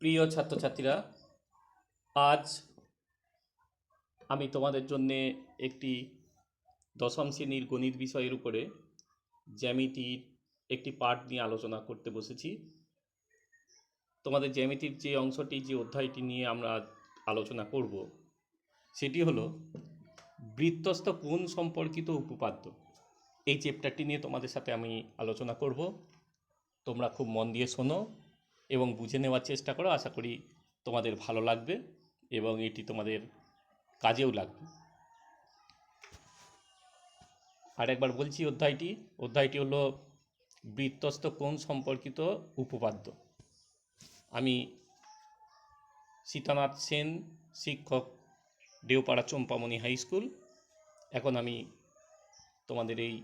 প্রিয় ছাত্রছাত্রীরা, আজ আমি তোমাদের জন্যে একটি দশম শ্রেণীর গণিত বিষয়ের উপরে জ্যামিতির একটি পাঠ নিয়ে আলোচনা করতে বসেছি। তোমাদের জ্যামিতির যে অংশটি, যে অধ্যায়টি নিয়ে আমরা আলোচনা করব, সেটি হলো বৃত্তস্থ কোণ সম্পর্কিত উপপাদ্য। এই চ্যাপ্টারটি নিয়ে তোমাদের সাথে আমি আলোচনা করব। তোমরা খুব মন দিয়ে শোনো এবং বুঝে নেওয়ার চেষ্টা করো। আশা করি তোমাদের ভালো লাগবে এবং এটি তোমাদের কাজেও লাগবে। আর একবার বলছি, অধ্যায়টি হলো বৃত্তস্থ কোণ সম্পর্কিত উপপাদ্য। আমি সীতানাথ সেন, শিক্ষক, দেওপাড়া চম্পামণি হাই স্কুল। এখন আমি তোমাদের এই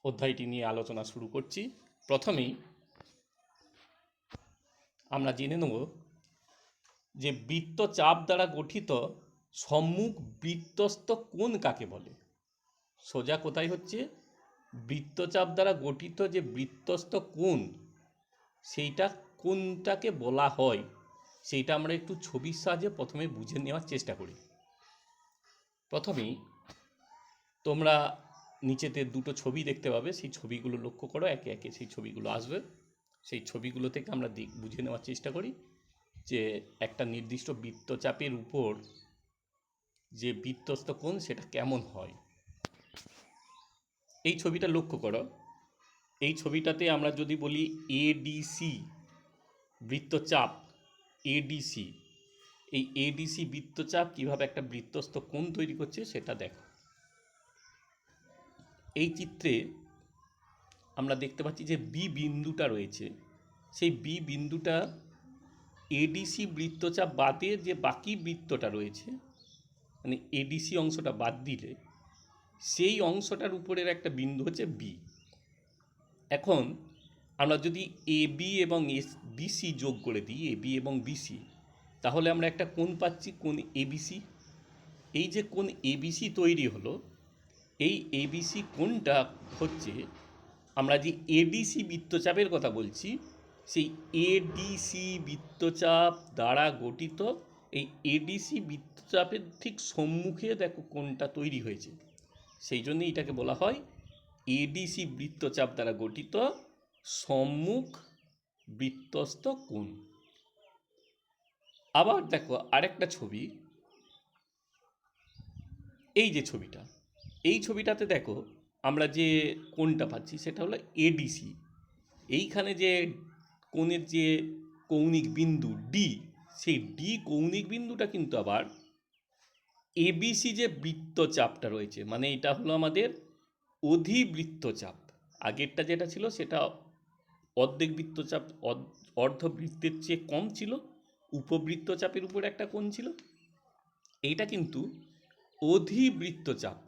অধ্যায়টি নিয়ে আলোচনা শুরু করছি। প্রথমেই আমরা জেনে নেব যে বৃত্তচাপ দ্বারা গঠিত সম্মুখ বৃত্তস্থ কোণ কাকে বলে। সোজা কোথায় হচ্ছে, বৃত্তচাপ দ্বারা গঠিত যে বৃত্তস্থ কোণ, সেইটা কোনটাকে বলা হয়, সেইটা আমরা একটু ছবির সাহায্যে প্রথমে বুঝে নেওয়ার চেষ্টা করি। প্রথমেই তোমরা নিচেতে দুটো ছবি দেখতে পাবে, সেই ছবিগুলো লক্ষ্য করো, একে একে সেই ছবিগুলো আসবে। সেই ছবিগুলো থেকে আমরা বুঝে নেওয়ার চেষ্টা করি যে একটা নির্দিষ্ট বৃত্তচাপের উপর যে বৃত্তস্থ কোণ সেটা কেমন হয়। এই ছবিটা লক্ষ্য করো। এই ছবিটাতে আমরা যদি বলি এডিসি বৃত্তচাপ, এডিসি, এই এডিসি বৃত্তচাপ কিভাবে একটা বৃত্তস্থ কোণ তৈরি করছে সেটা দেখো। এই চিত্রে আমরা দেখতে পাচ্ছি যে বি বিন্দুটা রয়েছে, সেই বি বিন্দুটা এডিসি বৃত্তচাপ বাদে যে বাকি বৃত্তটা রয়েছে, মানে এডিসি অংশটা বাদ দিলে সেই অংশটার উপরের একটা বিন্দু হচ্ছে বি। এখন আমরা যদি এ বি এবং বিসি যোগ করে দিই, এ বি এবং বিসি, তাহলে আমরা একটা কোণ পাচ্ছি, কোণ এবিসি। এই যে কোণ এবিসি তৈরি হলো, এই এবিসি কোণটা হচ্ছে, আমরা যে এডিসি বৃত্তচাপের কথা বলছি, সেই এডিসি বৃত্তচাপ দ্বারা গঠিত এই এডিসি বৃত্তচাপের ঠিক সম্মুখে দেখো কোণটা তৈরি হয়েছে। সেই জন্য এটাকে বলা হয় এডিসি বৃত্তচাপ দ্বারা গঠিত সম্মুখ বৃত্তস্থ কোণ। আবার দেখো আরেকটা ছবি, এই যে ছবিটা, এই ছবিটাতে দেখো আমরা যে কোণটা পাচ্ছি সেটা হলো এডিসি। এইখানে যে কোণের যে কৌণিক বিন্দু ডি, সেই ডি কৌণিক বিন্দুটা কিন্তু আবার এবিসি যে বৃত্তচাপটা রয়েছে, মানে এটা হলো আমাদের অধিবৃত্তচাপ। আগেরটা যেটা ছিল সেটা অর্ধেক বৃত্তচাপ, অর্ধবৃত্তের চেয়ে কম ছিল, উপবৃত্তচাপের উপর একটা কোণ ছিল। এইটা কিন্তু অধিবৃত্তচাপ,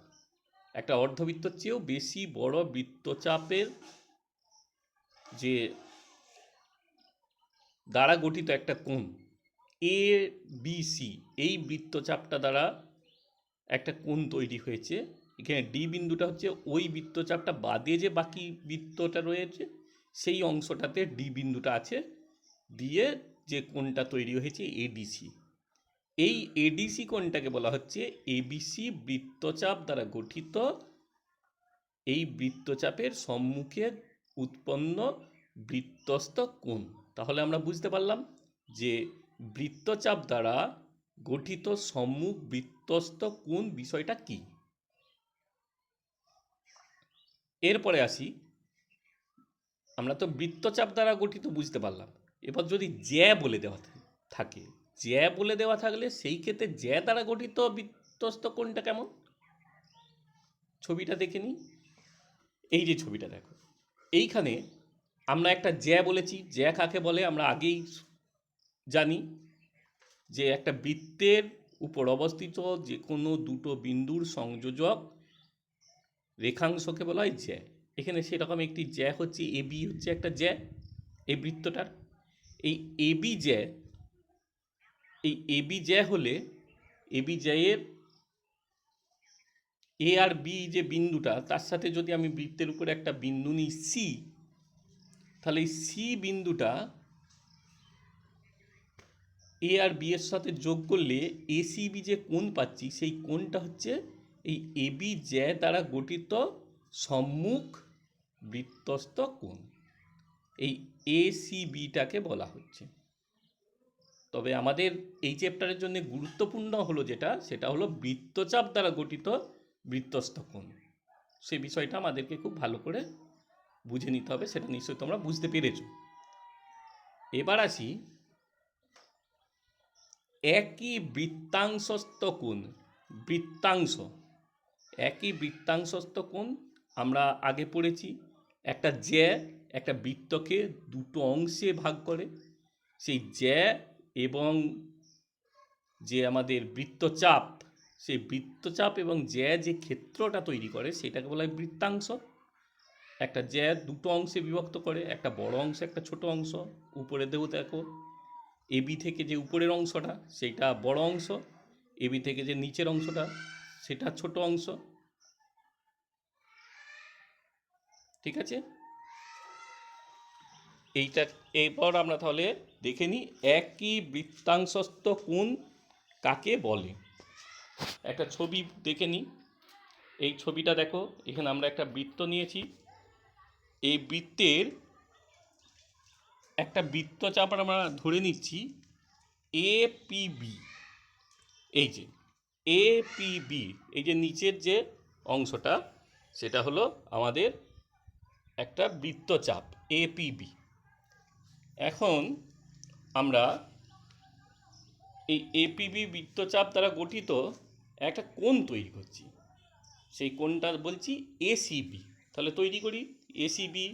একটা অর্ধবৃত্তর চেয়েও বেশি বড় বৃত্তচাপের যে দ্বারা গঠিত একটা কোণ এ বিসি, এই বৃত্তচাপটা দ্বারা একটা কোণ তৈরি হয়েছে। এখানে ডি বিন্দুটা হচ্ছে ওই বৃত্তচাপটা বাদে যে বাকি বৃত্তটা রয়েছে, সেই অংশটাতে ডি বিন্দুটা আছে, দিয়ে যে কোণটা তৈরি হয়েছে এডিসি। এই এডিসি কোণটাকে বলা হচ্ছে এবিসি বৃত্তচাপ দ্বারা গঠিত এই বৃত্তচাপের সম্মুখে উৎপন্ন বৃত্তস্থ কোণ। তাহলে আমরা বুঝতে পারলাম যে বৃত্তচাপ দ্বারা গঠিত সম্মুখ বৃত্তস্থ কোণ বিষয়টা কি। এরপরে আসি, আমরা তো বৃত্তচাপ দ্বারা গঠিত বুঝতে পারলাম। এবার যদি জ্যা বলে দেওয়া থাকে, জ্যা বলে দেওয়া থাকলে সেই ক্ষেত্রে জ্যা দ্বারা গঠিত বৃত্তস্থ কোণটা কেমন, ছবিটা দেখে নিই। এই যে ছবিটা দেখো, এইখানে আমরা একটা জ্যা বলেছি। জ্যা কাকে বলে আমরা আগেই জানি, যে একটা বৃত্তের উপর অবস্থিত যে কোনো দুটো বিন্দুর সংযোজক রেখাংশকে বলা হয় জ্যা। এখানে সেরকম একটি জ্যা হচ্ছে এবি, হচ্ছে একটা জ্যা এই বৃত্তটার। এই এবি জ্যা, এই এবি জ্যা হলে এবি জ্যায়ের এ আর বি যে বিন্দুটা, তার সাথে যদি আমি বৃত্তের উপরে একটা বিন্দু নিই সি, তাহলে এই সি বিন্দুটা এ আর বি এর সাথে যোগ করলে এসিবি যে কোণ পাচ্ছি সেই কোণটা হচ্ছে এই এবি জ্যা দ্বারা গঠিত সম্মুখ বৃত্তস্থ কোণ, এই এসিবিটাকে বলা হচ্ছে। তবে আমাদের এই চ্যাপ্টারের জন্য গুরুত্বপূর্ণ হলো যেটা, সেটা হলো বৃত্তচাপ দ্বারা গঠিত বৃত্তস্থ কোণ। সে বিষয়টা আমাদেরকে খুব ভালো করে বুঝে নিতে হবে, সেটা নিশ্চয়ই তোমরা বুঝতে পেরেছ। এবার আসি একই বৃত্তাংশস্থ কোণ। বৃত্তাংশ, একই বৃত্তাংশস্থ কোণ আমরা আগে পড়েছি। একটা জ্যা একটা বৃত্তকে দুটো অংশে ভাগ করে, সেই জ্যা এবং যে আমাদের বৃত্তচাপ, সেই বৃত্তচাপ এবং জ্যা যে ক্ষেত্রটা তৈরি করে সেটাকে বলা হয় বৃত্তাংশ। একটা জ্যা দুটো অংশে বিভক্ত করে, একটা বড় অংশ একটা ছোট অংশ। উপরে দেখো এবি থেকে যে উপরের অংশটা সেটা বড় অংশ, এবি থেকে যে নিচের অংশটা সেটা ছোট অংশ। ঠিক আছে, এইটা এরপর আমরা তাহলে দেখে নিই একই বৃত্তাংশস্থ কোণ কাকে বলে। একটা ছবি দেখে নিই। এই ছবিটা দেখো, এখানে আমরা একটা বৃত্ত নিয়েছি। এই বৃত্তের একটা বৃত্তচাপ আমরা ধরে নিচ্ছি এপিবি। এই যে এপিবি, এই যে নিচের যে অংশটা সেটা হলো আমাদের একটা বৃত্তচাপ এপিবি। এখন আমরা এই এপিবি বৃত্তচাপ দ্বারা গঠিত একটা কোণ তৈরি করছি, সেই কোণটা বলছি এসিবি। তাহলে তৈরি করি এসিবি,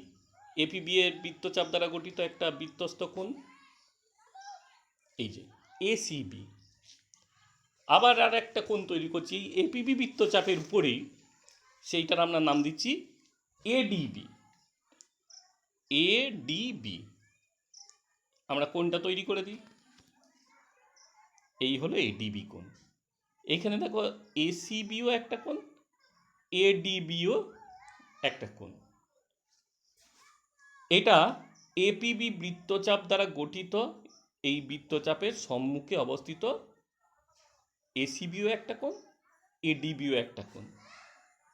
এপিবি এর বৃত্তচাপ দ্বারা গঠিত একটা বৃত্তস্থ কোণ, এই যে এসিবি। আবার আর একটা কোণ তৈরি করছি এই এপিবি বৃত্তচাপের উপরেই, সেইটার আমরা নাম দিচ্ছি এডিবি। এডিবি আমরা কোণটা তৈরি করে দিই, এই হলো এডিবি কোণ। এখানে দেখো এসিবিও একটা কোণ, এডিবিও একটা কোণ। এটা এপিবি বৃত্তচাপ দ্বারা গঠিত, এই বৃত্তচাপের সম্মুখে অবস্থিত এসিবিও একটা কোণ, এডিবিও একটা কোণ।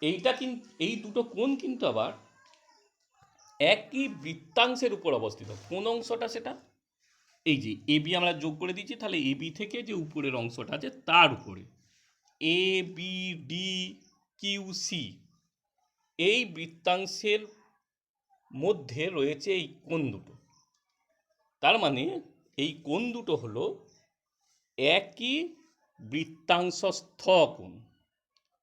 এইটা কিন্তু এই দুটো কোণ কিন্তু আবার একই বৃত্তাংশের উপর অবস্থিত। কোন অংশটা সেটা, এই যে এবি আমরা যোগ করে দিয়েছি, তাহলে এবি থেকে যে উপরের অংশটা আছে তার উপরে A B D Q C, এই বৃত্তাংশের মধ্যে রয়েছে এই কোণ দুটো। তার মানে এই কোণ দুটো হলো একই বৃত্তাংশস্থ কোণ,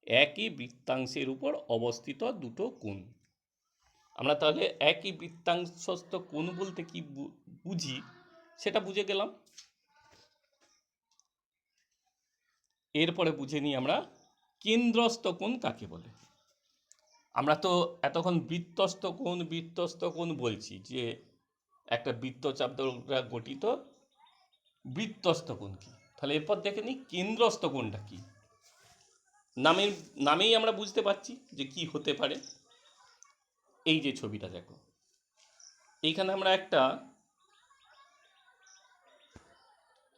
একই বৃত্তাংশের উপর অবস্থিত দুটো কোণ। আমরা তাহলে একই বৃত্তাংশস্থ কোণ বলতে কি বুঝি সেটা বুঝে গেলাম। এরপরে বুঝে নিই আমরা কেন্দ্রস্থ কোণ কাকে বলে। আমরা তো এতক্ষণ বৃত্তস্থ কোণ বলছি, যে একটা বৃত্তচাপ দ্বারা গঠিত বৃত্তস্থ কোণ কি। তাহলে এরপর দেখে নিই কেন্দ্রস্থ কোণটা কি। নামেই আমরা বুঝতে পারছি যে কি হতে পারে। এই যে ছবিটা দেখো, এইখানে আমরা একটা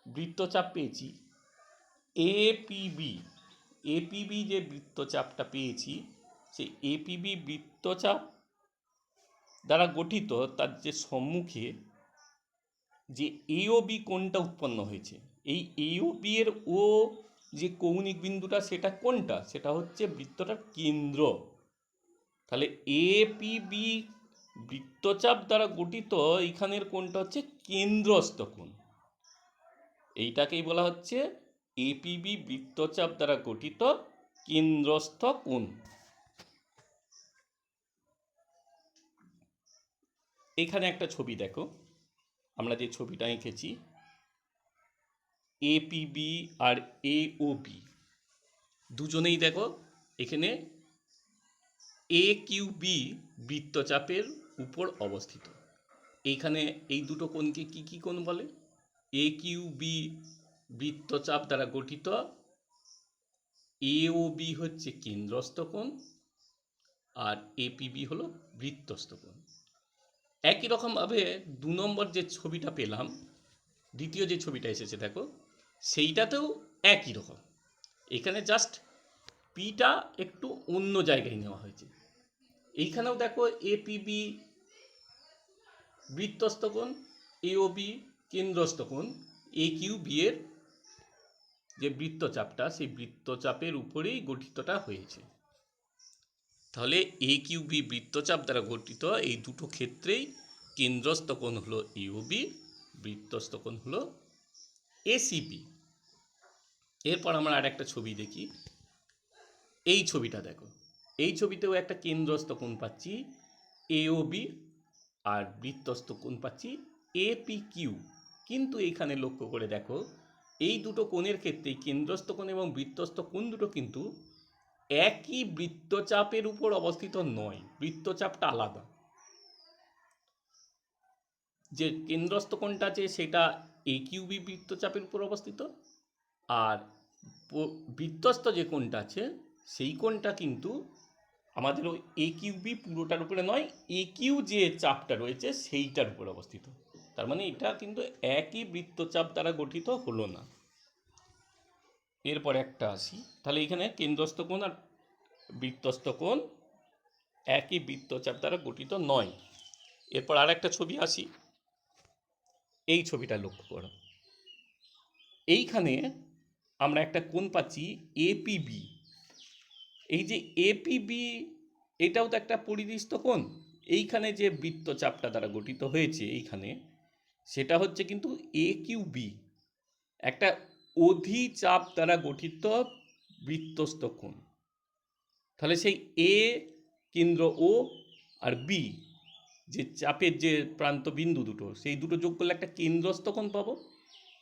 বৃত্তচাপ পেয়েছি এপিবি। এপিবি যে বৃত্তচাপটা পেয়েছি, সেই এপিবি বৃত্তচাপ দ্বারা গঠিত তার যে সম্মুখে যে এওবি কোণটা উৎপন্ন হয়েছে, এই এওবি এর ও যে কৌণিক বিন্দুটা সেটা কোনটা, সেটা হচ্ছে বৃত্তটার কেন্দ্র। তাহলে এপিবি বৃত্তচাপ দ্বারা গঠিত এইখানের কোণটা হচ্ছে কেন্দ্রস্থ কোণ। এইটাকেই বলা হচ্ছে এপিবি বৃত্তচাপ দ্বারা গঠিত কেন্দ্রস্থ কোণ। এখানে একটা ছবি দেখো, আমরা যে ছবিটা এঁকেছি এপিবি আর এওবি দুজনেই দেখো এখানে এ কিউবি বৃত্তচাপের উপর অবস্থিত। এইখানে এই দুটো কোণকে কি কি কোণ বলে? এ কিউবি বৃত্তচাপ দ্বারা গঠিত এওবি হচ্ছে কেন্দ্রস্থ কোণ, আর এপিবি হলো বৃত্তস্থ কোণ। একই রকমভাবে 2 নম্বর যে ছবিটা পেলাম, দ্বিতীয় যে ছবিটা এসেছে দেখো, সেইটাতেও একই রকম। এখানে জাস্ট পিটা একটু অন্য জায়গায় নেওয়া হয়েছে। এইখানেও দেখো এপিবি বৃত্তস্থ কোণ, এওবি কেন্দ্রস্থ কোণ, এ কিউ বি এর যে বৃত্তচাপটা সেই বৃত্তচাপের উপরেই গঠিতটা হয়েছে। তাহলে এ কিউ বি বৃত্তচাপ দ্বারা গঠিত এই দুটো ক্ষেত্রেই কেন্দ্রস্থ কোণ হলো ইউবি, বৃত্তস্থ কোণ হলো এসিবি। এরপর আমরা আর একটা ছবি দেখি। এই ছবিটা দেখো, এই ছবিতেও একটা কেন্দ্রস্থ কোণ পাচ্ছি এওবি, আর বৃত্তস্থ কোণ পাচ্ছি এপি কিউ। কিন্তু এইখানে লক্ষ্য করে দেখো, এই দুটো কোণের ক্ষেত্রেই কেন্দ্রস্থ কোণ এবং বৃত্তস্থ কোণ দুটো কিন্তু একই বৃত্তচাপের উপর অবস্থিত নয়, বৃত্তচাপটা আলাদা। যে কেন্দ্রস্থ কোণটা আছে সেটা এ কিউবি বৃত্তচাপের উপর অবস্থিত, আর বৃত্তস্থ যে কোণটা আছে সেই কোণটা কিন্তু আমাদের ওই এ কিউবি পুরোটার উপরে নয়, এ কিউ যে চাপটা রয়েছে সেইটার উপর অবস্থিত। তার মানে এটা কিন্তু একই বৃত্তচাপ দ্বারা গঠিত হলো না। এরপর একটা আসি, তাহলে এখানে কেন্দ্রস্থ কোণ আর বৃত্তস্থ কোণ একই বৃত্তচাপ দ্বারা গঠিত নয়। এরপর আর একটা ছবি আসি, এই ছবিটা লক্ষ্য করো। এইখানে আমরা একটা কোণ পাচ্ছি এপিবি। এই যে এপিবি, এটাও তো একটা পরিদৃষ্ট কোণ। এইখানে যে বৃত্তচাপটা দ্বারা গঠিত হয়েছে এইখানে, সেটা হচ্ছে কিন্তু এ কিউবি, একটা অধিচাপ দ্বারা গঠিত বৃত্তস্থ কোণ। তাহলে সেই এ কেন্দ্র ও আর বি যে চাপের যে প্রান্ত বিন্দু দুটো, সেই দুটো যোগ করলে একটা কেন্দ্রস্থ কোণ পাবো।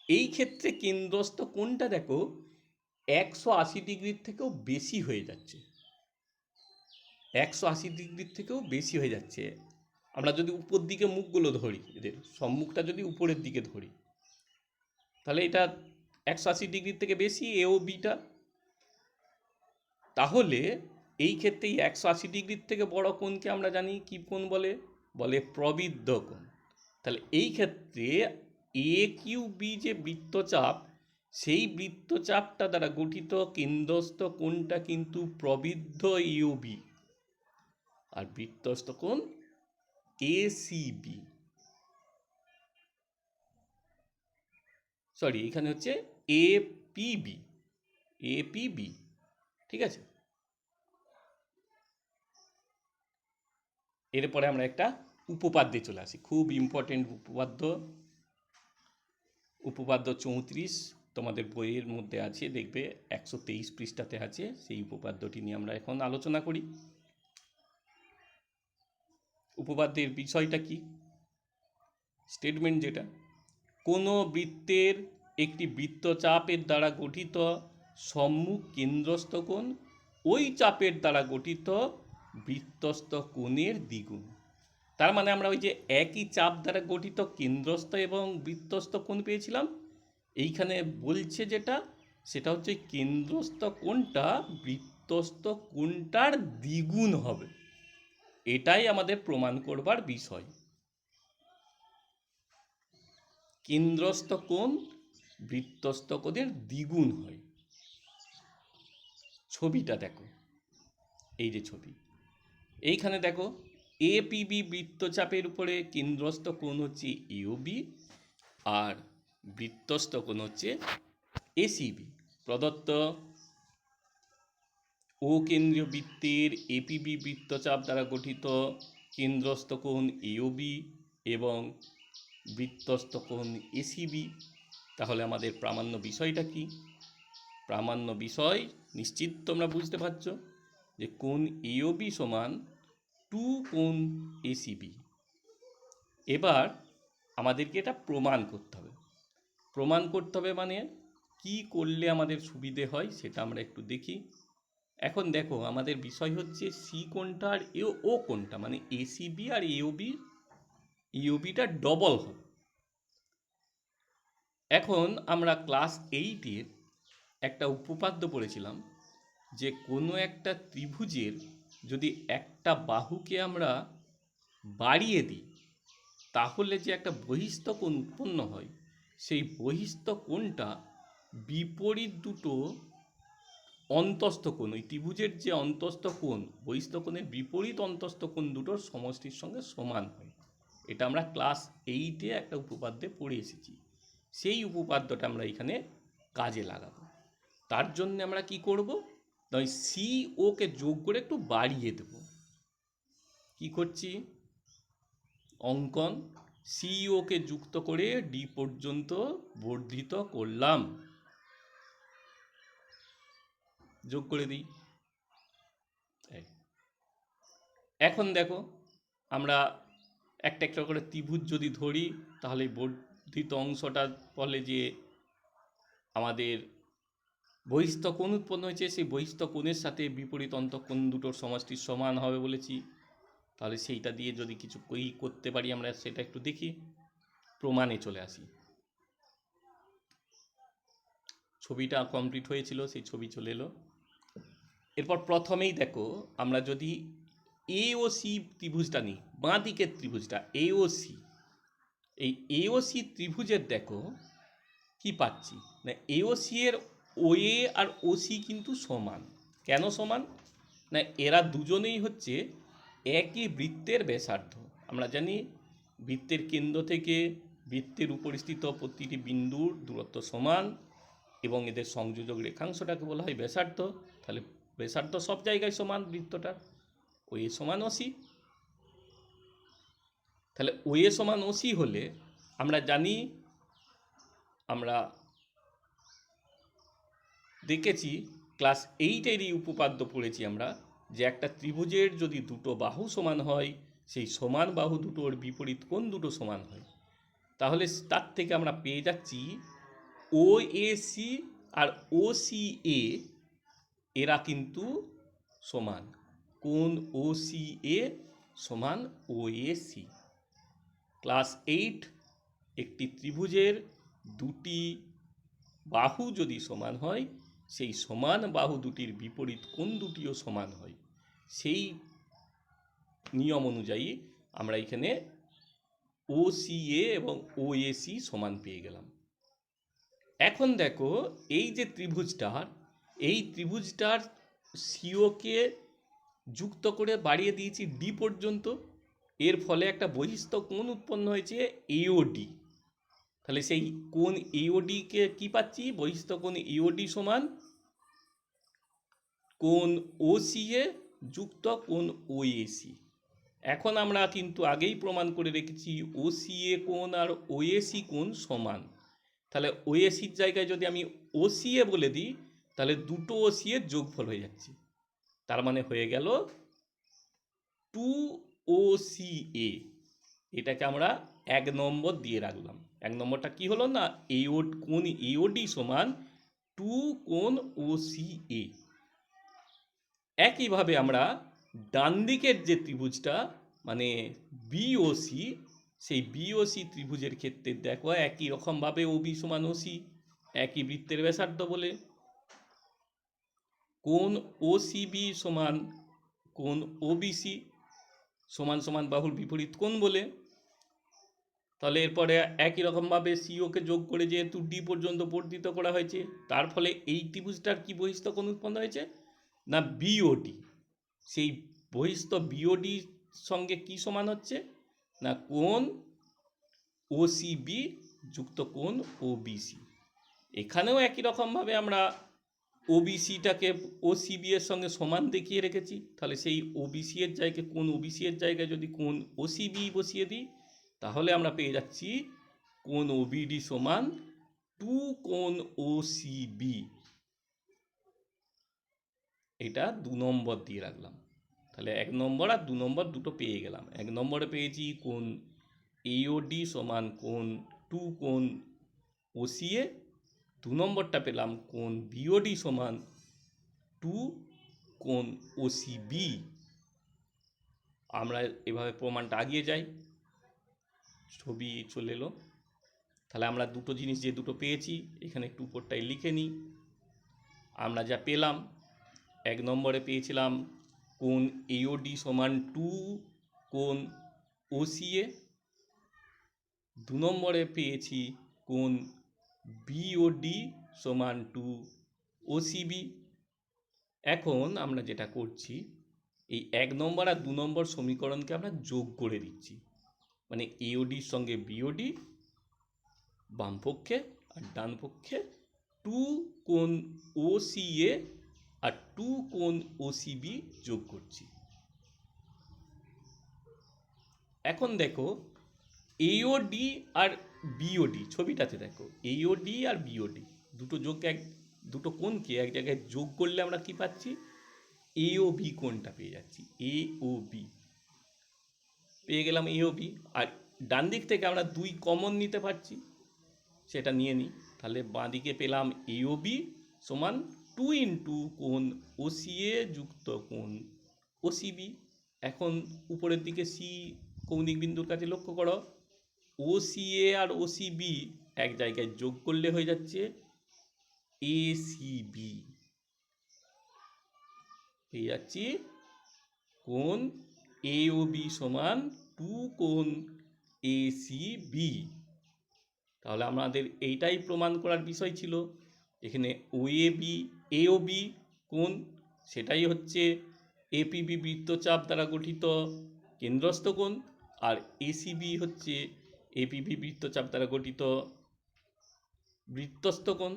এই ক্ষেত্রে কেন্দ্রস্থ কোণটা দেখো 180 ডিগ্রির থেকেও বেশি হয়ে যাচ্ছে, 180 ডিগ্রির থেকেও বেশি হয়ে যাচ্ছে। আমরা যদি উপর দিকে মুখগুলো ধরি, এদের সম্মুখটা যদি উপরের দিকে ধরি, তাহলে এটা 180 ডিগ্রির থেকে বেশি এও বিটা। তাহলে এই ক্ষেত্রে এই 180 ডিগ্রির থেকে বড় কোণকে আমরা জানি কি কোণ বলে, বলে প্রবৃদ্ধ কোণ। তাহলে এই ক্ষেত্রে এ কিউ বি যে বৃত্তচাপ, সেই বৃত্তচাপটা দ্বারা গঠিত কেন্দ্রস্থ কোণটা কিন্তু প্রবৃদ্ধ ইউবি, আর বৃত্তস্থ কোণ এসিবি। সরি, এখানে হচ্ছে এপিবি, এপিবি, ঠিক আছে। এরপরে আমরা একটা উপপাদ্যে চলে আসি, খুব ইম্পর্টেন্ট উপপাদ্য, উপপাদ্য 34 তোমাদের বইয়ের মধ্যে আছে, দেখবে 123 পৃষ্ঠাতে আছে। সেই উপপাদ্যটি নিয়ে আমরা এখন আলোচনা করি। উপপাদ্যের বিষয়টা কি, স্টেটমেন্ট যেটা, কোনো বৃত্তের একটি বৃত্তচাপের দ্বারা গঠিত সম্মুখ কেন্দ্রস্থ কোণ ওই চাপের দ্বারা গঠিত বৃত্তস্থ কোণের দ্বিগুণ। তার মানে আমরা ওই যে একই চাপ দ্বারা গঠিত কেন্দ্রস্থ এবং বৃত্তস্থ কোণ পেয়েছিলাম, এইখানে বলছে যেটা, সেটা হচ্ছে কেন্দ্রস্থ কোণটা বৃত্তস্থ কোণটার দ্বিগুণ হবে। এটাই আমাদের প্রমাণ করবার বিষয়। কেন্দ্রস্থ কোণ বৃত্তস্থ কোণের দ্বিগুণ হয়। ছবিটা দেখো, এই যে ছবি, এইখানে দেখো এপিবি বৃত্তচাপের উপরে কেন্দ্রস্থ কোণ হচ্ছে ইউবি, আর বৃত্তস্থ কোণ হচ্ছে এসিবি। প্রদত্ত ও কেন্দ্রীয় বৃত্তের এপিবি বৃত্তচাপ দ্বারা গঠিত কেন্দ্রস্থ কোণ ইউবি এবং বৃত্তস্থ কোণ এসিবি। তাহলে আমাদের প্রামাণ্য বিষয়টা কি? প্রামাণ্য বিষয় নিশ্চিত তোমরা বুঝতে পারছো যে কোণ ইউবি সমান 2 কোণ এসিবি। এবার আমাদেরকে এটা প্রমাণ করতে হবে। প্রমাণ করতে হবে মানে কি করলে আমাদের সুবিধে হয় সেটা আমরা একটু দেখি। এখন দেখো, আমাদের বিষয় হচ্ছে সি কোণটা আর ও কোণটা, মানে এসিবি আর ইউবিটা ডবল হবে। এখন আমরা ক্লাস 8-এর একটা উপপাদ্য পড়েছিলাম যে কোনো একটা ত্রিভুজের যদি একটা বাহুকে আমরা বাড়িয়ে দিই, তাহলে যে একটা বহিস্থ কোণ উৎপন্ন হয়, সেই বহিস্থ কোণটা বিপরীত দুটো অন্তস্থ কোণ, ওই ত্রিভুজের যে অন্তস্থ কোণ, বহিস্থ কোণের বিপরীত অন্তস্থ কোণ দুটোর সমষ্টির সঙ্গে সমান হয়। এটা আমরা ক্লাস 8-এ একটা উপপাদ্যে পড়ে এসেছি। সেই উপপাদ্যটা আমরা এখানে কাজে লাগাবো। তার জন্য আমরা কি করব, ওই সি ওকে যোগ করে একটু বাড়িয়ে দেব। কি করছি, অঙ্কন সিওকে যুক্ত করে ডি পর্যন্ত বর্ধিত করলাম, যোগ করে দিই। এখন দেখো, আমরা একটা একটা করে ত্রিভুজ যদি ধরি, তাহলে বর্ধিত অংশটা বলে যে আমাদের বহিস্থ কোণ উৎপন্ন হয়েছে, সেই বহিস্থ কোণের সাথে বিপরীত অন্তঃকোণ দুটোর সমষ্টির সমান হবে বলেছি। তাহলে সেইটা দিয়ে যদি কিছু করতে পারি আমরা, সেটা একটু দেখি, প্রমাণে চলে আসি। ছবিটা কমপ্লিট হয়েছিল, সেই ছবি চলে এলো। এরপর প্রথমেই দেখো, আমরা যদি এ ও সি ত্রিভুজটা নিই, বাঁ দিকের ত্রিভুজটা এ ও সি, এই এ ও সি ত্রিভুজের দেখো কি পাচ্ছি না, এ ও সি এর ও এ আর ও সি কিন্তু সমান। কেন সমান না, এরা দুজনেই হচ্ছে একই বৃত্তের ব্যাসার্ধ। আমরা জানি বৃত্তের কেন্দ্র থেকে বৃত্তের উপরিস্থিত প্রতিটি বিন্দুর দূরত্ব সমান, এবং এদের সংযোজক রেখাংশটাকে বলা হয় ব্যাসার্ধ। তাহলে ব্যাসার্ধ সব জায়গায় সমান বৃত্তটার, ও এ সমান ও সি। তাহলে ও এ সমান ও সি হলে আমরা জানি, আমরা দেখেছি ক্লাস 8-এরই উপপাদ্য পড়েছি আমরা, যে একটা ত্রিভুজের যদি দুটো বাহু সমান হয়, সেই সমান বাহু দুটোর বিপরীত কোণ দুটো সমান হয়। তাহলে তার থেকে আমরা পেয়ে যাচ্ছি ও A C R O C এ এরা কিন্তু সমান। কোণ ও সি এ সমান ও এ সি। ক্লাস 8 একটি ত্রিভুজের দুটি বাহু যদি সমান হয়, সেই সমান বাহু দুটির বিপরীত কোণ দুটিও সমান হয়। সেই নিয়ম অনুযায়ী আমরা এখানে ও সি এ এবং ও এ সি সমান পেয়ে গেলাম। এখন দেখো, এই যে ত্রিভুজটার, এই ত্রিভুজটার সিওকে যুক্ত করে বাড়িয়ে দিয়েছি ডি পর্যন্ত। এর ফলে একটা বহিস্থ কোণ উৎপন্ন হয়েছে এওডি। তাহলে সেই কোণ এওডিকে কি পাচ্ছি, বহিস্থ কোণ এওডি সমান কোণ ওসিএ যুক্ত কোণ ওএসি। এখন আমরা কিন্তু আগেই প্রমাণ করে রেখেছি ওসিএ কোণ আর ওএসি কোণ সমান। তাহলে ওএসির জায়গায় যদি আমি ওসিএ বলে দিই, তাহলে দুটো ওসিএর যোগফল হয়ে যাচ্ছে। তার মানে হয়ে গেল 2OCA। এটাকে আমরা 1 নম্বর দিয়ে রাখলাম। 1 নম্বরটা কি হলো না, কোণ এওডি সমান 2 কোণ OCA। একইভাবে আমরা ডান দিকের যে ত্রিভুজটা মানে বিওসি, সেই বিওসি ত্রিভুজের ক্ষেত্রে দেখো একই রকমভাবে ওবি সমান ওসি, একই বৃত্তের ব্যাসার্ধ বলে, কোণ ওসিবি সমান কোণ ওবিসি, সমান সমান বাহুর বিপরীত কোণ বলে। তাহলে এরপরে একই রকমভাবে সিওকে যোগ করে যেহেতু ডি পর্যন্ত বর্ধিত করা হয়েছে, তার ফলে এই ত্রিভুজটার কি বহিস্থ কোণ উৎপন্ন হয়েছে না বিওডি। সেই বহিস্থ বিওডির সঙ্গে কি সমান হচ্ছে না কোণ ওসিবি যুক্ত কোণ ওবিসি। এখানেও একই রকমভাবে আমরা ওবিসিটাকে ওসিবি এর সঙ্গে সমান দেখিয়ে রেখেছি। তাহলে সেই ওবিসি এর জায়গায় কোণ ওবিসি এর জায়গায় যদি কোণ ওসিবি বসিয়ে দিই, তাহলে আমরা পেয়ে যাচ্ছি কোণ ওবিডি সমান 2 কোণ ওসিবি। এটা 2 নম্বর দিয়ে রাখলাম। তাহলে 1 নম্বর আর 2 নম্বর দুটো পেয়ে গেলাম। 1 নম্বরে পেয়েছি কোণ এওডি সমান কোণ 2 কোণ ওসিএ। 2 নম্বরটা পেলাম কোণ বিওডি সমান 2 কোণ ওসিবি। আমরা এভাবে প্রমাণটা আগিয়ে যাই। ছবি চলে এলো। তাহলে আমরা দুটো জিনিস যে দুটো পেয়েছি, এখানে একটু উপরটাই লিখে নিই। আমরা যা পেলাম, 1 নম্বরে পেয়েছিলাম কোণ এওডি সমান 2 কোণ ওসিএ। 2 নম্বরে পেয়েছি কোণ বিওডি সমান টু ওসিবি। এখন আমরা যেটা করছি, এই 1 নম্বর আর 2 নম্বর সমীকরণকে আমরা যোগ করে দিচ্ছি, মানে এওডির সঙ্গে বিওডি বাম পক্ষে আর ডান পক্ষে 2 কোণ ওসিএ আর 2 কোণ ওসিবি যোগ করছি। এখন দেখো এওডি আর বিওডি, ছবিটাতে দেখো এওডি আর বিওডি দুটো কোণকে এক জায়গায় যোগ করলে আমরা কি পাচ্ছি, এওবি কোণটা পেয়ে যাচ্ছি। এওবি পেয়ে গেলাম, এওবি। আর ডান দিক থেকে আমরা 2 কমন নিতে পারছি, সেটা নিয়ে নিই। তাহলে বাঁ দিকে পেলাম এওবি সমান 2 ইন্টু কোণ ওসিএ যুক্ত কোণ ওসিবি। এখন উপরের দিকে সি কৌণিক বিন্দুর কাছে লক্ষ্য করো, ওসিএ আর ওসিবি এক জায়গায় যোগ করলে হয়ে যাচ্ছে এসিবি। পেয়ে যাচ্ছি কোণ এওবি সমান 2 কোণ এসিবি। তাহলে আমাদের এইটাই প্রমাণ করার বিষয় ছিল। এখানে এওবি কোণ, সেটাই হচ্ছে এপিবি বৃত্তচাপ দ্বারা গঠিত কেন্দ্রস্থ কোণ, আর এসিবি হচ্ছে এপিবি বৃত্তচাপ দ্বারা গঠিত বৃত্তস্থ কোণ।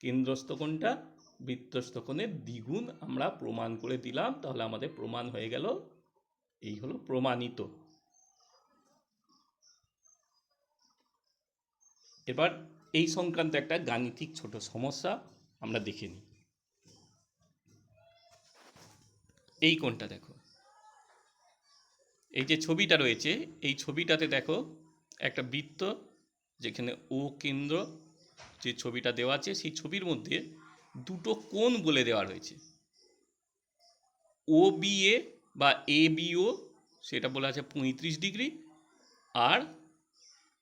কেন্দ্রস্থ কোণটা বৃত্তস্থ কোণের দ্বিগুণ আমরা প্রমাণ করে দিলাম। তাহলে আমাদের প্রমাণ হয়ে গেল, এই হলো প্রমাণিত। এবার এই সংক্রান্ত একটা গাণিতিক ছোট সমস্যা আমরা দেখে নিই। এই কোণটা দেখো, এই যে ছবিটা রয়েছে, এই ছবিটাতে দেখো একটা বৃত্ত, যেখানে ও কেন্দ্র যে ছবিটা দেওয়া আছে, সেই ছবির মধ্যে দুটো কোণ বলে দেওয়া রয়েছে। ও বিএ বা এ বিও সেটা বলা আছে 35 ডিগ্রি, আর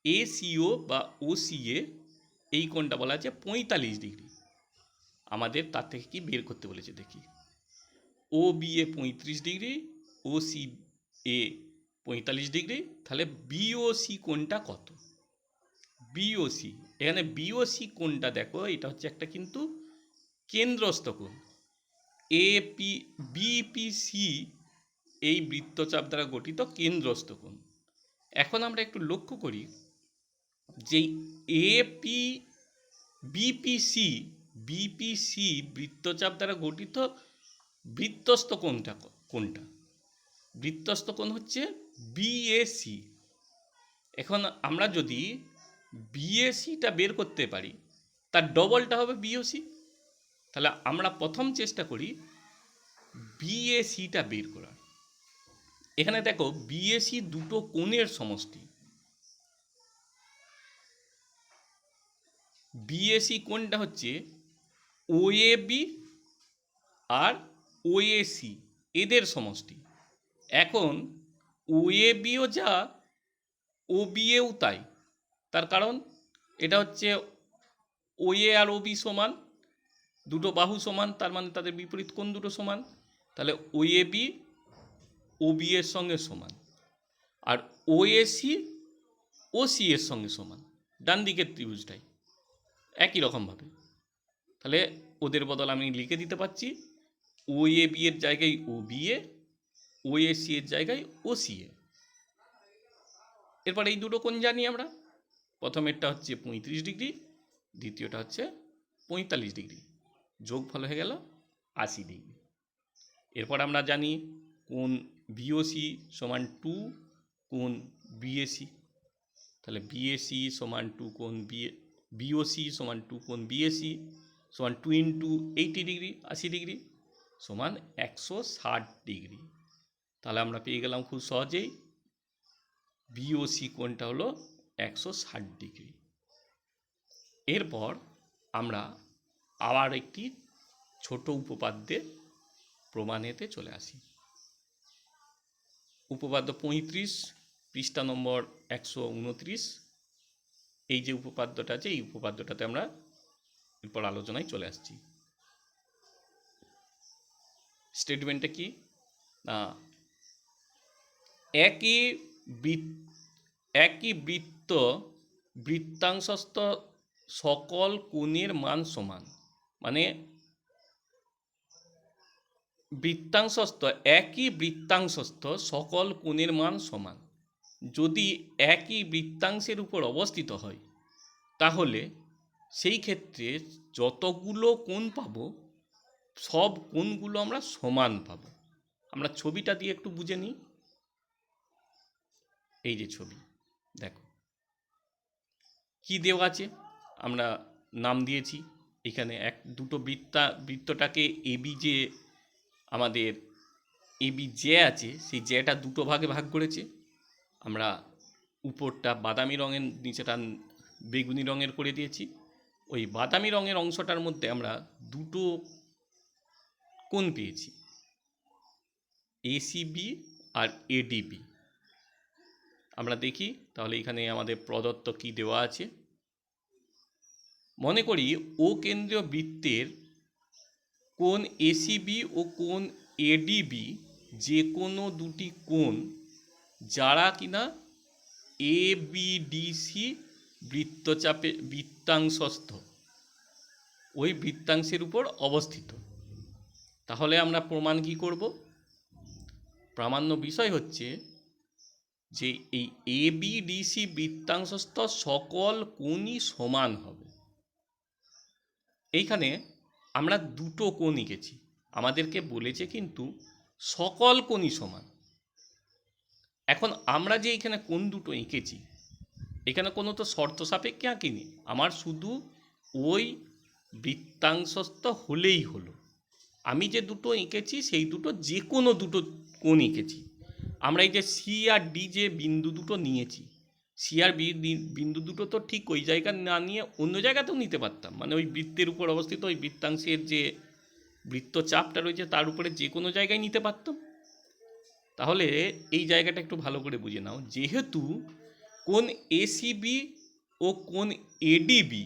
এসিও বা ওসিএ এই কোণটা বলা আছে 45 ডিগ্রি। আমাদের তার থেকে কি বের করতে বলেছে দেখি। ও বিএ 35 ডিগ্রি, ও সি এ 45 ডিগ্রি, তাহলে বিওসি কোণটা কত? বিওসি, এখানে বিওসি কোণটা দেখো, এটা হচ্ছে একটা কিন্তু কেন্দ্রস্থ কোণ। বিপিসি এই বৃত্তচাপ দ্বারা গঠিত কেন্দ্রস্থ কোণ। এখন আমরা একটু লক্ষ্য করি যে বিপিসি বৃত্তচাপ দ্বারা গঠিত বৃত্তস্থ কোণটা বৃত্তস্থ কোণ হচ্ছে বিএসি। এখন আমরা যদি বিএসিটা বের করতে পারি, তার ডবলটা হবে বিওসি। তাহলে আমরা প্রথম চেষ্টা করি বিএসিটা বের করার। এখানে দেখো বিএসি দুটো কোণের সমষ্টি। বিএসি কোণটা হচ্ছে ওএবি আর ওএসি এদের সমষ্টি। এখন ওএবিও যা ওবিএও তাই, তার কারণ এটা হচ্ছে ওএ আর ওবি সমান, দুটো বাহু সমান, তার মানে তাদের বিপরীত কোণ দুটো সমান। তাহলে ওএবি ওবি এর সঙ্গে সমান, আর ওএসি ওসি এর সঙ্গে সমান, ডান দিকের ত্রিভুজটাই একই রকমভাবে। তাহলে ওদের বদল আমি লিখে দিতে পারছি ওএবি এর জায়গায় ওবিএ, ওএসি এর জায়গায় ওসিএ। এরপর এই দুটো কোণ জানি আমরা, প্রথমেরটা হচ্ছে 35 ডিগ্রি, দ্বিতীয়টা হচ্ছে 45 ডিগ্রি, যোগফল হয়ে গেল 80 ডিগ্রি। এরপর আমরা জানি কোণ বিওসি সমান 2 কোণ বিএসি। তাহলে বিএসি সমান 2 কোণ বিওসি সমান 2 কোণ বিএসি সমান 2 ইন্টু 80 ডিগ্রি 80 ডিগ্রি সমান 160 ডিগ্রি। তাহলে আমরা পেয়ে গেলাম খুব সহজেই বিওসি কোণটা হলো 160 ডিগ্রি। এরপর আমরা আবার একটি ছোট উপপাদ্যে প্রমাণেতে চলে আসি। উপপাদ্য 35 পৃষ্ঠা নম্বর 129। এই যে উপপাদ্যটা আছে, এই উপপাদ্যটাতে আমরা এরপর আলোচনায় চলে আসছি। স্টেটমেন্টটা কি না, একই বৃত্ত বৃত্তাংশস্থ সকল কোণের মান সমান, মানে বৃত্তাংশস্থ একই বৃত্তাংশস্থ সকল কোণের মান সমান। যদি একই বৃত্তাংশের উপর অবস্থিত হয় তাহলে সেই ক্ষেত্রে যতগুলো কোণ পাবো সব কোণগুলো আমরা সমান পাবো। আমরা ছবিটা দিয়ে একটু বুঝে নিই। এই যে ছবি দেখো কি দেওয়া আছে, আমরা নাম দিয়েছি এখানে দুটো বৃত্তটাকে এবি, যে আমাদের এবি যে আছে সেই জ্যাটা দুটো ভাগে ভাগ করেছে। আমরা উপরটা বাদামি রঙের, নিচেটা বেগুনি রঙের করে দিয়েছি। ওই বাদামি রঙের অংশটার মধ্যে আমরা দুটো কোণ পেয়েছি, এসিবি আর এডিবি। আমরা দেখি তাহলে এখানে আমাদের প্রদত্ত কি দেওয়া আছে। মনে করি ও কেন্দ্রীয় বৃত্তের কোণ এসিবি ও কোণ এডিবি যে কোনো দুটি কোণ যারা কিনা এবিডিসি বৃত্তাংশস্থ ওই বৃত্তাংশের উপর অবস্থিত। তাহলে আমরা প্রমাণ কি করব? প্রামাণ্য বিষয় হচ্ছে যে এই এবিডিসি বৃত্তাংশস্থ সকল কোণই সমান হবে। এইখানে আমরা দুটো কোণ এঁকেছি, আমাদেরকে বলেছে কিন্তু সকল কোণই সমান। এখন আমরা যে এখানে কোণ দুটো এঁকেছি এখানে কোনো তো শর্ত সাপেক্ষে আঁকিনি, আমার শুধু ওই বৃত্তাংশস্থ হলেই হলো। আমি যে দুটো এঁকেছি সেই দুটো যে কোনো দুটো কোণ এঁকেছি। আমরা এই যে সি আর ডি যে বিন্দু দুটো নিয়েছি, সি আর বিন্দু দুটো তো ঠিক ওই জায়গা না নিয়ে অন্য জায়গাতেও নিতে পারতাম, মানে ওই বৃত্তের উপর অবস্থিত ওই বৃত্তাংশের যে বৃত্তচাপটা রয়েছে তার উপরে যে কোনো জায়গায় নিতে পারতাম। তাহলে এই জায়গাটা একটু ভালো করে বুঝে নাও, যেহেতু কোণ এসিবি ও কোণ এডিবি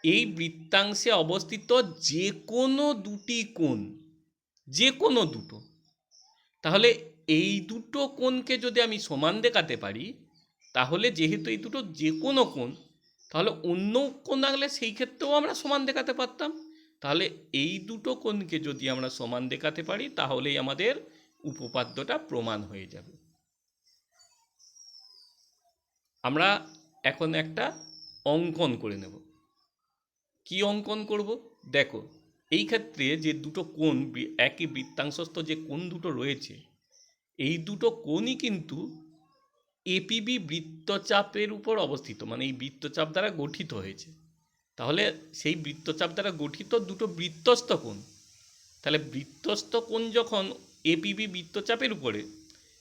এই বৃত্তাংশে অবস্থিত যে কোনো দুটি কোণ, যে কোনো দুটো, তাহলে এই দুটো কোণকে যদি আমি সমান দেখাতে পারি তাহলে যেহেতু এই দুটো যে কোনো কোণ, তাহলে অন্য কোণ থাকলে সেই ক্ষেত্রেও আমরা সমান দেখাতে পারতাম। তাহলে এই দুটো কোণকে যদি আমরা সমান দেখাতে পারি তাহলেই আমাদের উপপাদ্যটা প্রমাণ হয়ে যাবে। আমরা এখন একটা অঙ্কন করে নেব। কি অঙ্কন করব? দেখো এই ক্ষেত্রে যে দুটো কোণ একই বৃত্তাংশস্থ যে কোণ দুটো রয়েছে এই দুটো কোণই কিন্তু এপিবি বৃত্তচাপের উপর অবস্থিত, মানে এই বৃত্তচাপ দ্বারা গঠিত হয়েছে। তাহলে সেই বৃত্তচাপ দ্বারা গঠিত দুটো বৃত্তস্থ কোণ, তাহলে বৃত্তস্থ কোণ যখন এপিবি বৃত্তচাপের উপরে,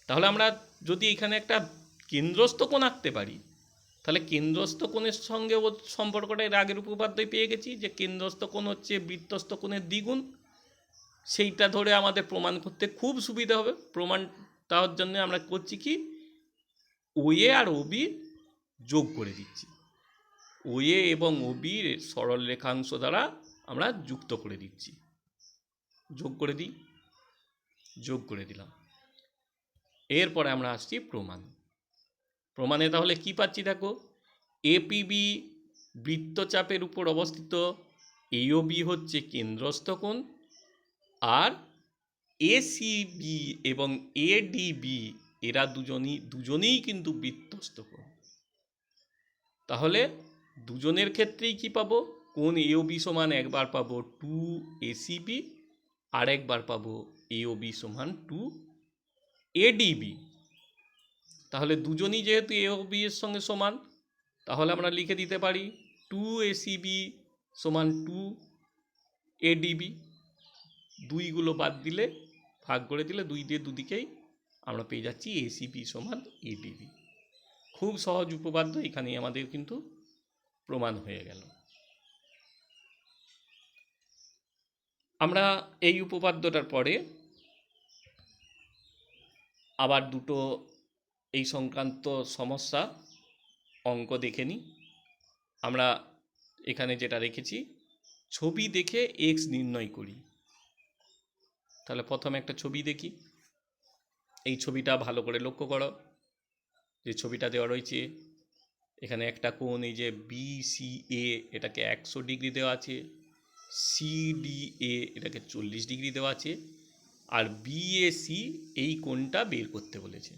তাহলে আমরা যদি এখানে একটা কেন্দ্রস্থ কোণ আঁকতে পারি তাহলে কেন্দ্রস্থ কোণের সঙ্গে ও সম্পর্কটা এর আগের উপপাদ্যই পেয়ে গেছি যে কেন্দ্রস্থ কোণ হচ্ছে বৃত্তস্থ কোণের দ্বিগুণ। সেইটা ধরে আমাদের প্রমাণ করতে খুব সুবিধা হবে। প্রমাণ তার জন্য আমরা করছি কি, ওএ আর ওবি যোগ করে দিচ্ছি, ওএ এবং ওবির সরল রেখাংশ দ্বারা আমরা যুক্ত করে দিচ্ছি। যোগ করে দিই, যোগ করে দিলাম। এরপরে আমরা আসছি প্রমাণ। প্রমাণে তাহলে কি পাচ্ছি দেখো, এপিবি বৃত্তচাপের উপর অবস্থিত, এওবি হচ্ছে কেন্দ্রস্থ কোণ, আর এসিবি এবং এডিবি এরা দুজনেই কিন্তু বৃত্তস্থ কোণ। তাহলে দুজনের ক্ষেত্রেই কি পাবো, কোণ এওবি সমান একবার পাবো 2 আর একবার পাবো এওবি সমান 2 ADB। তাহলে দুজনই যেহেতু এওবি এর সঙ্গে সমান তাহলে আমরা লিখে দিতে পারি 2 ACB সমান 2 ADB। দুইগুলো বাদ দিলে, ভাগ করে দিলে, দুই দিয়ে দুদিকেই আমরা পেয়ে যাচ্ছি এসিবি সমান এডিবি। খুব সহজ উপপাদ্য, এখানেই আমাদের কিন্তু প্রমাণ হয়ে গেল। আমরা এই উপপাদ্যটার পরে আবার দুটো এই সংক্রান্ত সমস্যা অঙ্ক দেখে নিই। আমরা এখানে যেটা রেখেছি, ছবি দেখে এক্স নির্ণয় করি। তাহলে প্রথমে একটা ছবি দেখি। এই ছবিটা ভালো করে লক্ষ্য করো, যে ছবিটা দেওয়া রয়েছে এখানে একটা কোণ এই যে BCA এটাকে 100 ডিগ্রি দেওয়া আছে, CDA এটাকে 40 ডিগ্রি দেওয়া আছে, আর BAC এই কোণটা বের করতে বলেছে,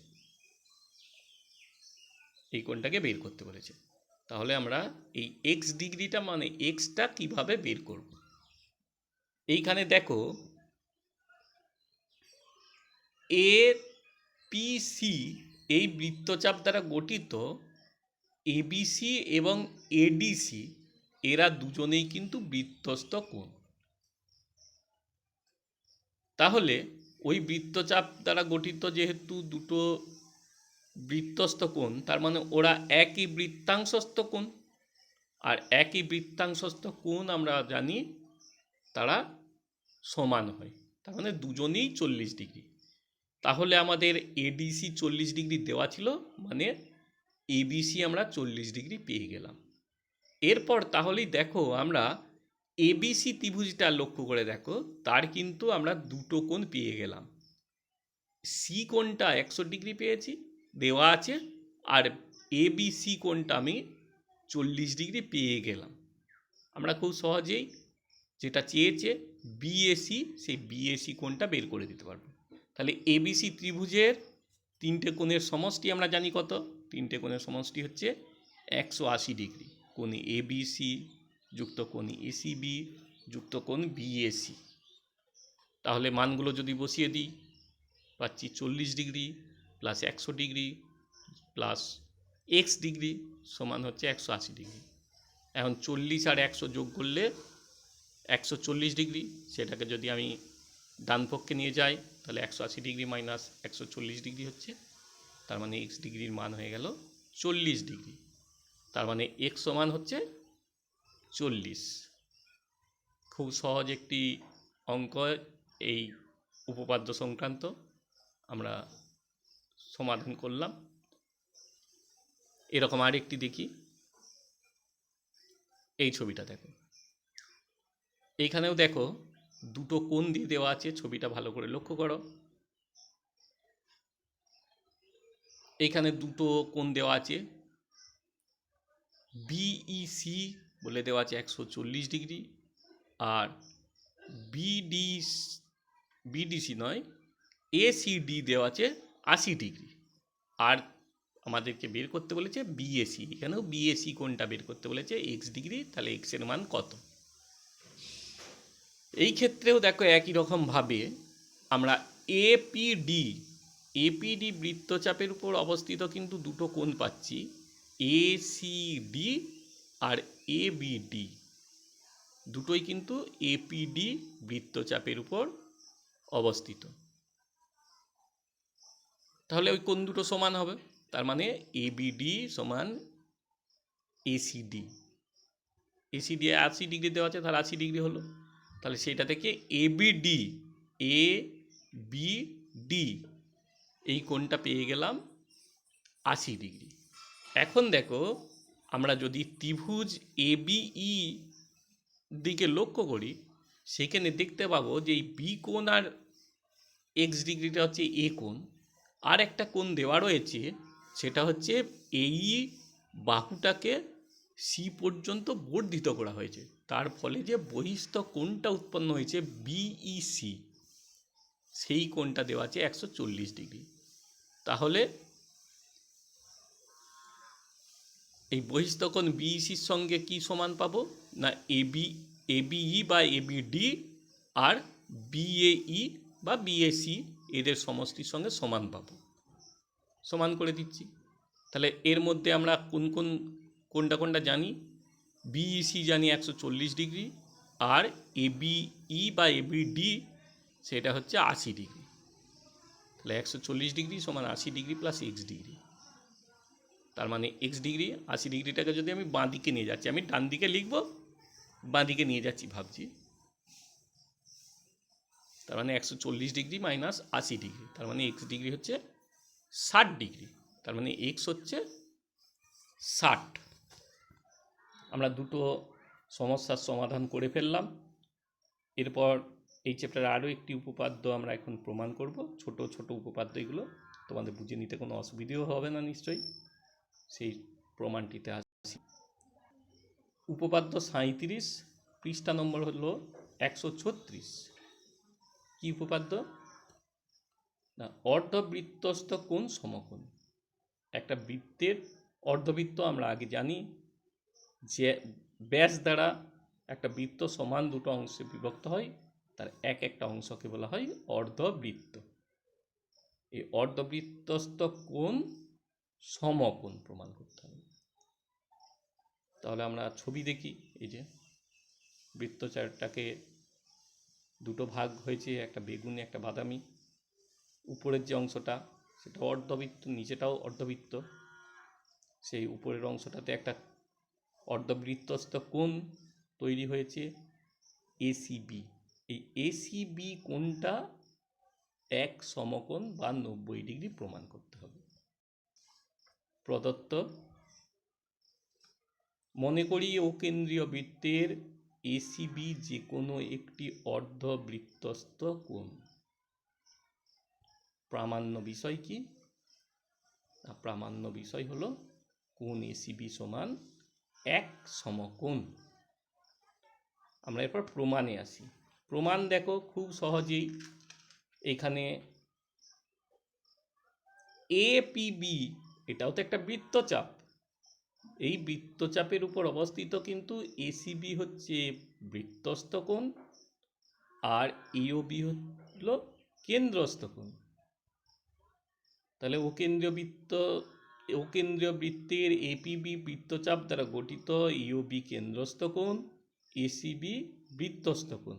এই কোণটাকে বের করতে বলেছে। তাহলে আমরা এই x ডিগ্রিটা মানে xটা কিভাবে বের করব? এইখানে দেখো APC এই বৃত্তচাপ দ্বারা গঠিত ABC এবং ADC এরা দুজনেই কিন্তু বৃত্তস্থ কোণ। তাহলে ওই বৃত্তচাপ দ্বারা গঠিত যেহেতু দুটো বৃত্তস্থ কোণ, তার মানে ওরা একই বৃত্তাংশস্থ কোণ, আর একই বৃত্তাংশস্থ কোণ আমরা জানি তারা সমান হয়, তার মানে দুজনেই 40 ডিগ্রি। তাহলে আমাদের ADC 40 ডিগ্রি দেওয়া ছিল, মানে ABC আমরা 40 ডিগ্রি পেয়ে গেলাম। এরপর তাহলেই দেখো আমরা ABC ত্রিভুজটা লক্ষ্য করে দেখো, তার কিন্তু আমরা দুটো কোণ পেয়ে গেলাম। C কোণটা 100 ডিগ্রি পেয়েছি দেওয়া আছে, আর ABC কোণটা আমি 40 ডিগ্রি পেয়ে গেলাম। আমরা খুব সহজেই যেটা চেয়েছে BAC, সেই BAC কোণটা বের করে দিতে পারবো। তাহলে ABC ত্রিভুজের তিনটে কোণের সমষ্টি আমরা জানি কত? তিনটে কোণের সমষ্টি হচ্ছে 180 ডিগ্রি। কোণ ABC যুক্ত কোণ ACB যুক্ত কোণ BAC। তাহলে মানগুলো যদি বসিয়ে দিই, পাচ্ছি 40 degree plus 100 degree plus x degree সমান হচ্ছে 180 ডিগ্রি। এখন 40 আর 100 যোগ করলে 140 ডিগ্রি, সেটাকে যদি আমি ডান পক্ষে নিয়ে যাই তাহলে 180 ডিগ্রি মাইনাস 140 ডিগ্রি হচ্ছে, তার মানে x ডিগ্রির মান হয়ে গেল 40 ডিগ্রি। তার মানে x সমান হচ্ছে 40। খুব সহজ একটি অঙ্ক, এই উপপাদ্য সংক্রান্ত আমরা সমাধান করলাম। এরকম আরেকটি দেখি, এই ছবিটা দেখো, এইখানেও দেখো দুটো কোণ দিয়ে দেওয়া আছে, ছবিটা ভালো করে লক্ষ্য করো। এইখানে দুটো কোণ দেওয়া আছে, BEC বলে দেওয়া আছে 140 ডিগ্রি, আর BDC নয় ACD দেওয়া আছে 80 ডিগ্রি। আর আমাদেরকে বের করতে বলেছে BAC, এখানেও BAC কোণটা বের করতে বলেছে x ডিগ্রি। তাহলে x এর মান কত? এই ক্ষেত্রেও দেখো একই রকমভাবে আমরা APD বৃত্তচাপের উপর অবস্থিত কিন্তু দুটো কোণ পাচ্ছি, ACD আর ABD, দুটোই কিন্তু APD বৃত্তচাপের উপর অবস্থিত। তাহলে ওই কোণ দুটো সমান হবে, তার মানে ABD সমান ACD। ACD 80 ডিগ্রি দেওয়া আছে, তাহলে 80 ডিগ্রি হলো। তাহলে সেটা থেকে ABD এই কোণটা পেয়ে গেলাম 80 ডিগ্রি। এখন দেখো আমরা যদি ত্রিভুজ ABE দিকে লক্ষ্য করি, সেখানে দেখতে পাবো যে এই B কোণ আর x ডিগ্রিটা হচ্ছে A কোণ, আর একটা কোণ দেওয়া রয়েছে, সেটা হচ্ছে এই বাহুটাকে C পর্যন্ত বর্ধিত করা হয়েছে, তার ফলে যে বহিস্থ কোণটা উৎপন্ন হয়েছে BEC, সেই কোণটা দেওয়া আছে 140 ডিগ্রি। তাহলে এই বহিস্থ কোণ BECর সঙ্গে কি সমান পাবো না ABE বা ABD আর BAE বা BAC এদের সমষ্টির সঙ্গে সমান পাবো। সমান করে দিচ্ছি। তাহলে এর মধ্যে আমরা কোনটা জানি? BEC জানি 140 ডিগ্রি, আর ABE বা ABD সেটা হচ্ছে 80 ডিগ্রি। তাহলে 140 ডিগ্রি সমান 80 ডিগ্রি প্লাস x ডিগ্রি, তার মানে x ডিগ্রি 80 ডিগ্রিটাকে যদি আমি বাঁ দিকে নিয়ে যাচ্ছি, আমি ডান দিকে লিখব, বাঁ দিকে নিয়ে যাচ্ছি ভাবছি, তার মানে 140 ডিগ্রি মাইনাস 80 ডিগ্রি, তার মানে x ডিগ্রি হচ্ছে 60 ডিগ্রি, তার মানে x হচ্ছে 60। আমরা দুটো সমস্যার সমাধান করে ফেললাম। এরপর এই চ্যাপ্টারে আরও একটি উপপাদ্য আমরা এখন প্রমাণ করব। ছোট ছোট উপপাদ্য, এগুলো তোমাদের বুঝে নিতে কোনো অসুবিধেও হবে না নিশ্চয়ই। সেই প্রমাণটিতে আসি। উপপাদ্য 37, পৃষ্ঠা নম্বর হলো 136। কি উপপাদ্য? না, অর্ধবৃত্তস্থ কোণ সমকোণ। একটা বৃত্তের অর্ধবৃত্ত আমরা আগে জানি যে ব্যাস দ্বারা একটা বৃত্ত সমান দুটো অংশে বিভক্ত হয়, তার এক একটা অংশকে বলা হয় অর্ধবৃত্ত। এই অর্ধবৃত্তস্থ কোণ সমকোণ প্রমাণ করতে হবে। তাহলে আমরা ছবি দেখি। এই যে বৃত্তচারটাকে দুটো ভাগ হয়েছে, একটা বেগুনি একটা বাদামি। উপরের যে অংশটা সেটা অর্ধবৃত্ত, নিচেটাও অর্ধবৃত্ত। সেই উপরের অংশটাতে একটা অর্ধবৃত্তস্থ কোণ তৈরি হয়েছে এসিবি। এই এসিবি কোণটা এক সমকোণ বা 90 ডিগ্রি প্রমাণ করতে হবে। প্রদত্ত, মনে করি অকেন্দ্রীয় বৃত্তের এসিবি যে কোনো একটি অর্ধবৃত্তস্থ কোণ। প্রামাণ্য বিষয় কি? প্রামাণ্য বিষয় হলো কোণ এসিবি সমান এক সমকোণ। আমরা এরপর প্রমাণে আসি। প্রমাণ দেখো খুব সহজেই, এখানে এপিবি এটাও তো একটা বৃত্তচাপ। এই বৃত্তচাপের উপর অবস্থিত কিন্তু এসিবি হচ্ছে বৃত্তস্থ কোণ, আর ইওবি হলো কেন্দ্রস্থ কোণ। তাহলে অকেন্দ্রীয় বৃত্তের এপিবি বৃত্তচাপ দ্বারা গঠিত, ইওবি কেন্দ্রস্থ কোণ, এসিবি বৃত্তস্থ কোণ।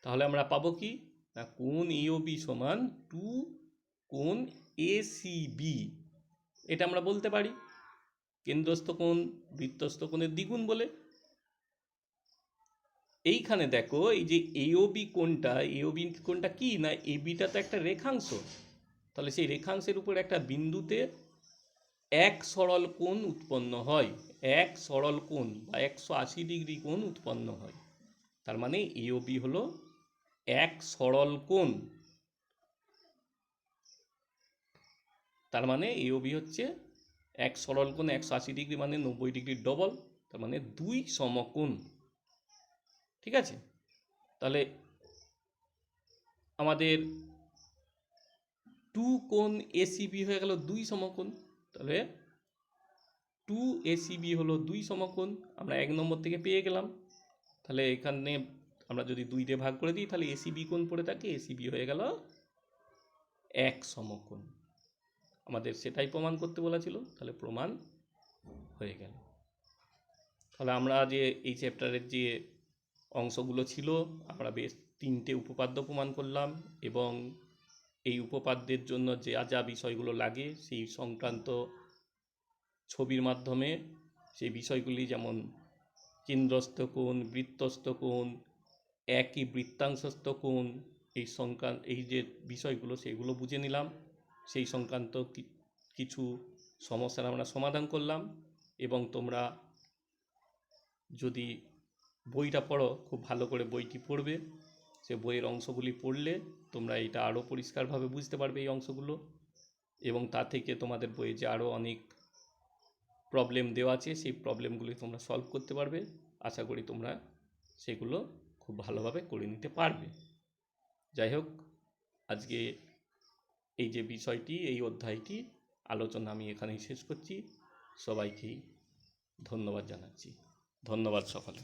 তাহলে আমরা পাবো কি? না, কোণ ইওবি সমান 2 কোণ এসিবি। এটা আমরা বলতে পারি কেন্দ্রস্থ কোণ বৃত্তস্থ কোণের দ্বিগুণ বলে। এইখানে দেখো এই যে এওবি কোণটা কি না, এবিটা তো একটা রেখাংশ। তাহলে সেই রেখাংশের উপর একটা বিন্দুতে এক সরল কোণ উৎপন্ন হয়, এক সরল কোণ বা 180 ডিগ্রি কোণ উৎপন্ন হয়। তার মানে এওবি হলো এক সরল কোণ। তার মানে এওবি হচ্ছে এক সরল কোণ, 180 ডিগ্রি মানে 90 ডিগ্রি ডবল, তার মানে 2 সমকোণ। ঠিক আছে? তাহলে আমাদের 2 কোণ এসিবি হয়ে গেল 2 সমকোণ। তাহলে 2 এসিবি হলো 2 সমকোণ, আমরা 1 নম্বর থেকে পেয়ে গেলাম। তাহলে এখানে আমরা যদি 2 দিয়ে ভাগ করে দিই, তাহলে এসিবি কোণ পড়ে থাকে, এসিবি হয়ে গেল এক সমকোণ। আমাদের সেটাই প্রমাণ করতে বলা ছিল, তাহলে প্রমাণ হয়ে গেল। তাহলে আমরা যে এই চ্যাপ্টারের যে অংশগুলো ছিল, আমরা বেশ 3টে উপপাদ্য প্রমাণ করলাম, এবং এই উপপাদ্যের জন্য যা যা বিষয়গুলো লাগে সেই সংক্রান্ত ছবির মাধ্যমে সেই বিষয়গুলি, যেমন কেন্দ্রস্থ কোণ, বৃত্তস্থ কোণ, একই বৃত্তাংশস্থ কোণ, এই যে বিষয়গুলো সেগুলো বুঝে নিলাম। সেই সংক্রান্ত কিছু সমস্যার আমরা সমাধান করলাম। এবং তোমরা যদি বইটা পড়ো, খুব ভালো করে বইটি পড়বে। সে বইয়ের অংশগুলি পড়লে তোমরা এটা আরও পরিষ্কারভাবে বুঝতে পারবে এই অংশগুলো, এবং তা থেকে তোমাদের বইয়ে যে আরও অনেক প্রবলেম দেওয়া আছে সেই প্রবলেমগুলি তোমরা সলভ করতে পারবে। আশা করি তোমরা সেগুলো খুব ভালোভাবে করে নিতে পারবে। যাই হোক, আজকে এই যে বিষয়টি, এই অধ্যায়টি আলোচনা আমি এখানেই শেষ করছি। সবাইকেই ধন্যবাদ জানাচ্ছি। ধন্যবাদ সকলে।